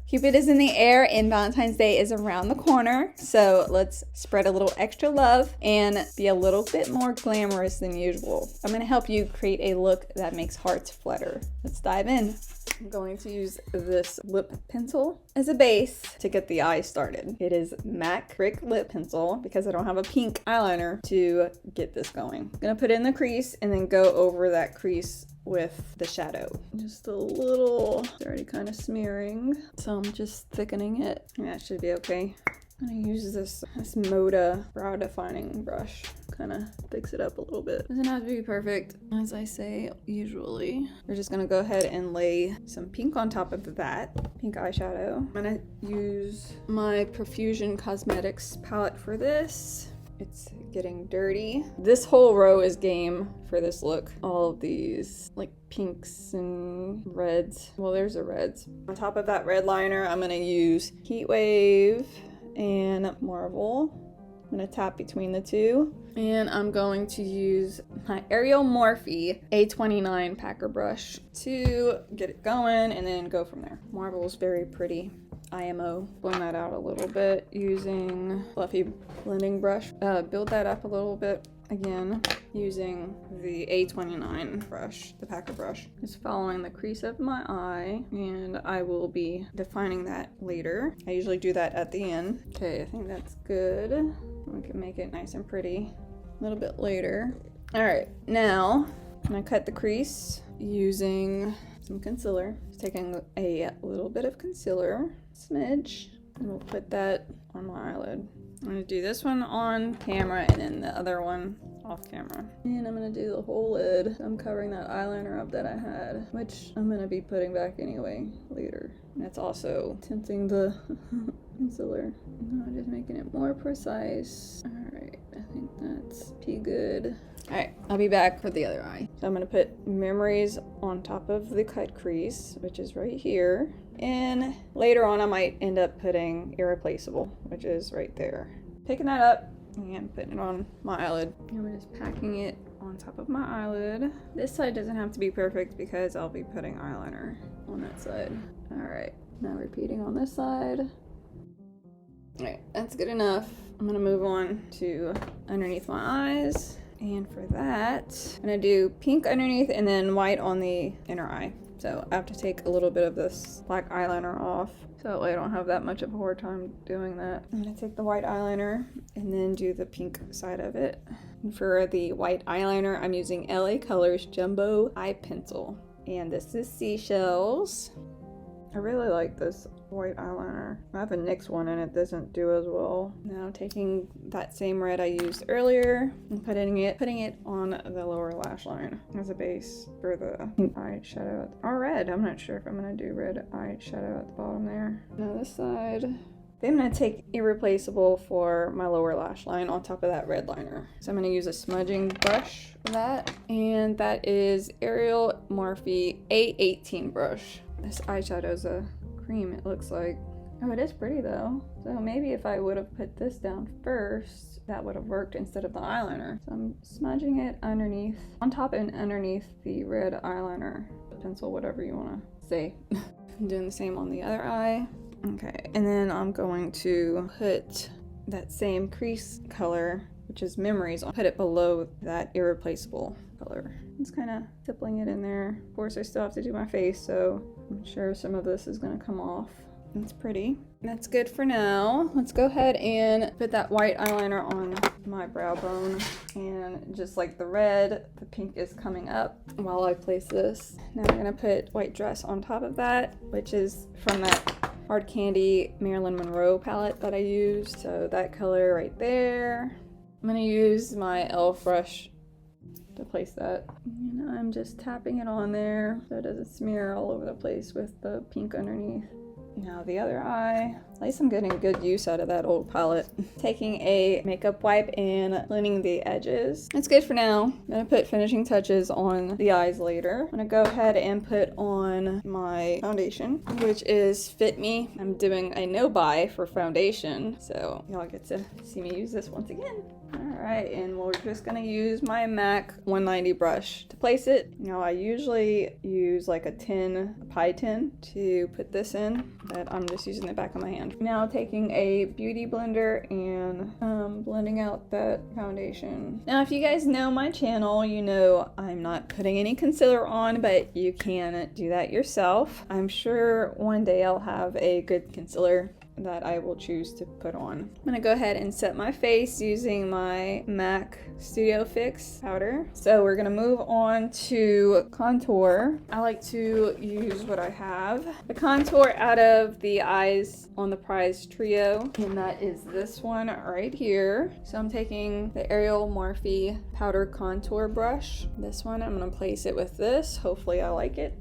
Cupid is in the air and Valentine's Day is around the corner. So let's spread a little extra love and be a little bit more glamorous than usual. I'm gonna help you create a look that makes hearts flutter. Let's dive in. I'm going to use this lip pencil as a base to get the eye started. It is MAC Brick Lip Pencil because I don't have a pink eyeliner to get this going. I'm gonna put it in the crease and then go over that crease with the shadow. Just a little, it's already kind of smearing. So I'm just thickening it. That should be okay. I'm gonna use this Moda brow defining brush. Kind of fix it up a little bit. Doesn't have to be perfect, as I say usually. We're just gonna go ahead and lay some pink on top of that. Pink eyeshadow. I'm gonna use my Profusion Cosmetics palette for this. It's getting dirty. This whole row is game for this look. All of these like pinks and reds. Well, there's the reds. On top of that red liner, I'm gonna use Heat Wave and Marvel. I'm gonna tap between the two. And I'm going to use my Ariel Morphe A29 packer brush to get it going and then go from there. Marvel is very pretty. IMO. Blend that out a little bit using fluffy blending brush. Build that up a little bit again using the A29 brush, the packer brush. Just following the crease of my eye, and I will be defining that later. I usually do that at the end. Okay, I think that's good. We can make it nice and pretty a little bit later. All right, now I'm gonna cut the crease using some concealer. Just taking a little bit of concealer, smidge, and we'll put that on my eyelid. I'm gonna do this one on camera and then the other one off camera. And I'm gonna do the whole lid. I'm covering that eyeliner up that I had, which I'm gonna be putting back anyway later. And it's also tinting the concealer. No, just making it more precise. All right, I think that's pretty good. All right, I'll be back for the other eye. So I'm gonna put Memories on top of the cut crease, which is right here. And later on, I might end up putting Irreplaceable, which is right there. Picking that up and putting it on my eyelid. And we're just packing it on top of my eyelid. This side doesn't have to be perfect because I'll be putting eyeliner on that side. All right, now repeating on this side. All right, that's good enough. I'm gonna move on to underneath my eyes. And for that, I'm gonna do pink underneath and then white on the inner eye. So I have to take a little bit of this black eyeliner off, so that way I don't have that much of a hard time doing that. I'm gonna take the white eyeliner and then do the pink side of it. And for the white eyeliner, I'm using LA Colors Jumbo Eye Pencil. And this is Seashells. I really like this white eyeliner. I have a NYX one and it doesn't do as well. Now taking that same red I used earlier and putting it on the lower lash line as a base for the eyeshadow. Or red. I'm not sure if I'm gonna do red eyeshadow at the bottom there. Now this side. Then I'm gonna take Irreplaceable for my lower lash line on top of that red liner. So I'm gonna use a smudging brush for that. And that is Ariel Morphe A18 brush. This eyeshadow's a cream, it looks like. Oh, it is pretty though. So maybe if I would have put this down first, that would have worked instead of the eyeliner. So I'm smudging it underneath, on top and underneath the red eyeliner, pencil, whatever you want to say. I'm doing the same on the other eye. Okay, and then I'm going to put that same crease color, which is Memories, I'll put it below that Irreplaceable color. Just kind of tippling it in there. Of course, I still have to do my face, so I'm sure some of this is going to come off. It's pretty. That's good for now. Let's go ahead and put that white eyeliner on my brow bone. And just like the red, the pink is coming up while I place this. Now I'm going to put White Dress on top of that, which is from that Hard Candy Marilyn Monroe palette that I used. So that color right there. I'm going to use my e.l.f. brush to place that. And I'm just tapping it on there so it doesn't smear all over the place with the pink underneath. Now the other eye. At least I'm getting good use out of that old palette. Taking a makeup wipe and cleaning the edges. That's good for now. I'm gonna put finishing touches on the eyes later. I'm gonna go ahead and put on my foundation, which is Fit Me. I'm doing a no buy for foundation, so y'all get to see me use this once again. Alright, and we're just gonna use my MAC 190 brush to place it. Now I usually use like a pie tin to put this in. but I'm just using the back of my hand. Now taking a beauty blender and blending out that foundation. Now, if you guys know my channel, you know I'm not putting any concealer on, but you can do that yourself. I'm sure one day I'll have a good concealer that I will choose to put on. I'm gonna go ahead and set my face using my MAC Studio Fix powder. So we're gonna move on to contour. I like to use what I have. The contour out of the Eyes on the Prize trio, and that is this one right here. So I'm taking the Ariel Morphe powder contour brush. This one, I'm gonna place it with this. Hopefully I like it.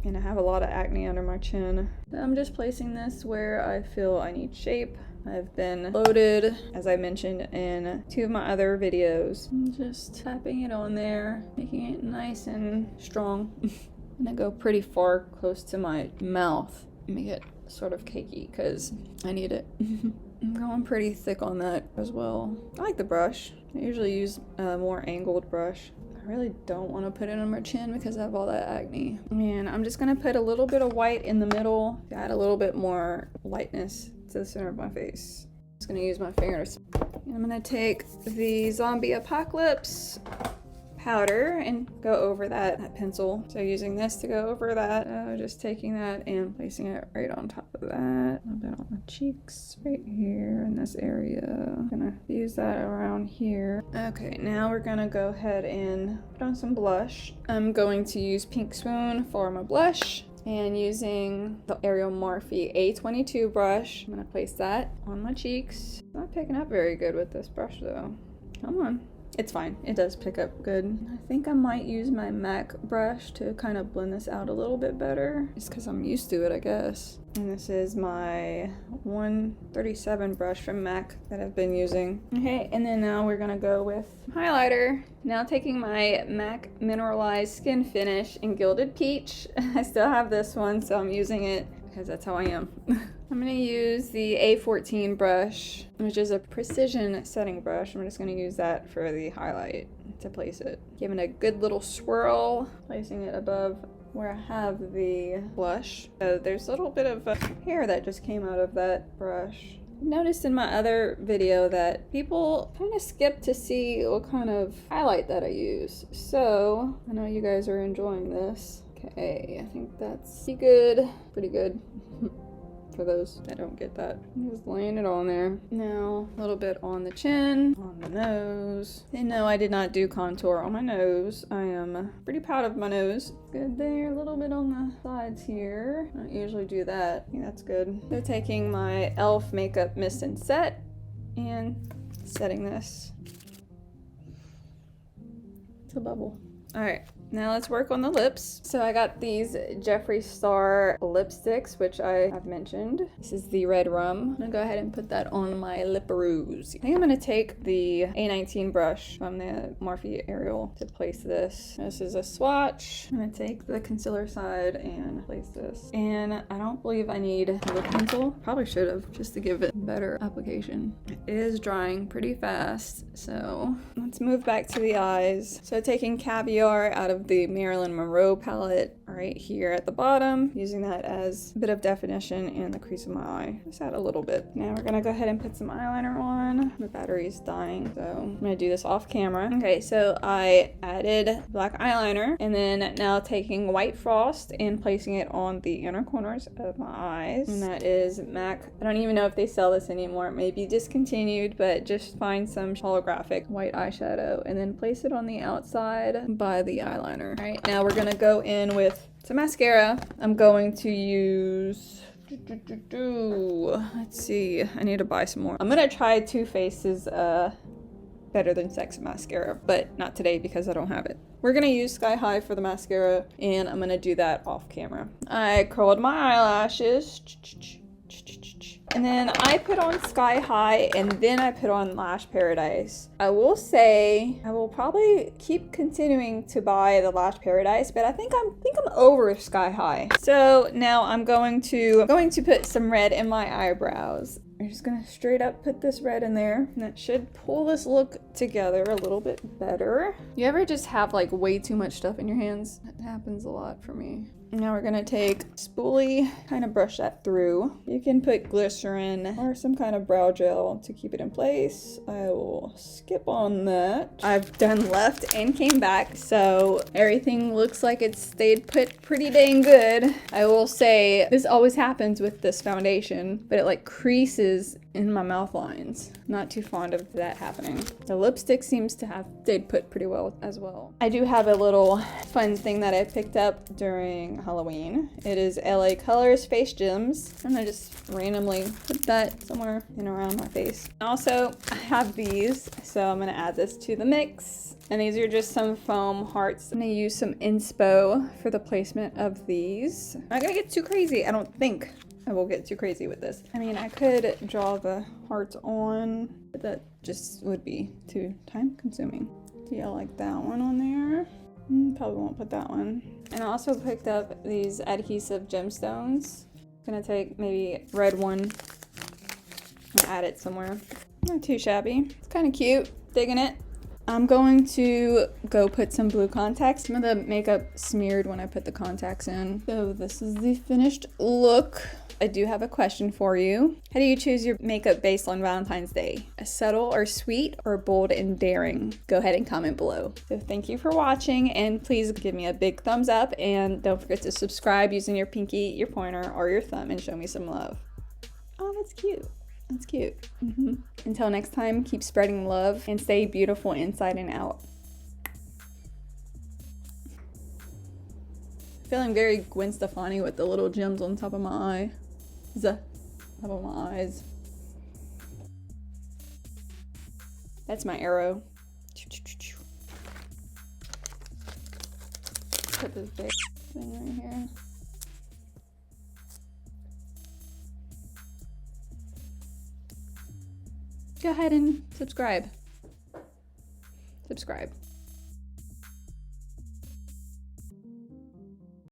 And I have a lot of acne under my chin. I'm just placing this where I feel I need shape. I've been loaded, as I mentioned in 2 of my other videos. I'm just tapping it on there, making it nice and strong. I'm gonna go pretty far close to my mouth, make it sort of cakey because I need it. I'm going pretty thick on that as well. I like the brush. I usually use a more angled brush. I really don't want to put it on my chin because I have all that acne. And I'm just gonna put a little bit of white in the middle to add a little bit more lightness to the center of my face. I'm just gonna use my fingers. And I'm gonna take the Zombie Apocalypse powder and go over that pencil. So using this to go over that, just taking that and placing it right on top of that. A little bit on the cheeks right here in this area. I'm gonna use that around here. Okay, now we're gonna go ahead and put on some blush. I'm going to use Pink Swoon for my blush. And using the Ariel Morphe A22 brush, I'm gonna place that on my cheeks. It's not picking up very good with this brush though. Come on. It's fine. It does pick up good. I think I might use my MAC brush to kind of blend this out a little bit better. Just because I'm used to it, I guess. And this is my 137 brush from MAC that I've been using. Okay, and then now we're gonna go with highlighter. Now taking my MAC Mineralize Skinfinish in Gilded Peach. I still have this one, so I'm using it because that's how I am. I'm gonna use the A14 brush, which is a precision setting brush. I'm just gonna use that for the highlight to place it. Giving a good little swirl, placing it above where I have the blush. So there's a little bit of hair that just came out of that brush. I noticed in my other video that people kind of skip to see what kind of highlight that I use. So I know you guys are enjoying this. Okay, I think that's pretty good. For those that don't get that, I'm just laying it on there. Now a little bit on the chin, on the nose. And no, I did not do contour on my nose. I am pretty proud of my nose. Good there, a little bit on the sides here. I don't usually do that. I think that's good. So taking my e.l.f. makeup mist and set and setting this. It's a bubble. All right. Now let's work on the lips. So I got these Jeffree Star lipsticks, which I have mentioned. This is the Redrum. I'm gonna go ahead and put that on my lipperoos. I think I'm gonna take the A19 brush from the Morphe Ariel to place this. This is a swatch. I'm gonna take the concealer side and place this. And I don't believe I need a lip pencil. Probably should have, just to give it better application. It is drying pretty fast, so let's move back to the eyes. So taking Caviar out of the Marilyn Monroe palette right here at the bottom, using that as a bit of definition in the crease of my eye. Just add a little bit. Now we're gonna go ahead and put some eyeliner on. My battery's dying, so I'm gonna do this off camera. Okay, so I added black eyeliner, and then now taking white frost and placing it on the inner corners of my eyes. And that is MAC. I don't even know if they sell this anymore. It may be discontinued, but just find some holographic white eyeshadow and then place it on the outside by the eyeliner. All right, now we're gonna go in with some mascara. I'm going to use, let's see, I need to buy some more. I'm gonna try Too Faced's Better Than Sex mascara, but not today because I don't have it. We're gonna use Sky High for the mascara, and I'm gonna do that off camera. I curled my eyelashes. And then I put on Sky High, and then I put on Lash Paradise. I will say I will probably keep continuing to buy the Lash Paradise, but I think I'm over Sky High. So now I'm going to put some red in my eyebrows. I'm just gonna straight up put this red in there, and that should pull this look together a little bit better. You ever just have like way too much stuff in your hands? That happens a lot for me. Now we're gonna take spoolie, kind of brush that through. You can put glycerin or some kind of brow gel to keep it in place. I will skip on that. I've done left and came back, so everything looks like it's stayed put pretty dang good. I will say this always happens with this foundation, but it like creases in my mouth lines. Not too fond of that happening. The lipstick seems to have stayed put pretty well as well. I do have a little fun thing that I picked up during Halloween. It is LA Colors Face Gems. I'm gonna just randomly put that somewhere in around my face. Also, I have these, so I'm gonna add this to the mix. And these are just some foam hearts. I'm gonna use some inspo for the placement of these. I'm not gonna get too crazy, I don't think. I will get too crazy with this. I mean, I could draw the hearts on, but that just would be too time consuming. Do y'all like that one on there? Probably won't put that one. And I also picked up these adhesive gemstones. I'm gonna take maybe red one and add it somewhere. Not too shabby. It's kind of cute. Digging it. I'm going to go put some blue contacts. Some of the makeup smeared when I put the contacts in. So this is the finished look. I do have a question for you. How do you choose your makeup based on Valentine's Day? A subtle or sweet or bold and daring? Go ahead and comment below. So thank you for watching, and please give me a big thumbs up, and don't forget to subscribe using your pinky, your pointer, or your thumb and show me some love. Oh, that's cute. That's cute. Until next time, keep spreading love and stay beautiful inside and out. Feeling very Gwen Stefani with the little gems on top of my eye. Top of my eyes. That's my arrow. Put this big thing right here. Go ahead and subscribe. Subscribe.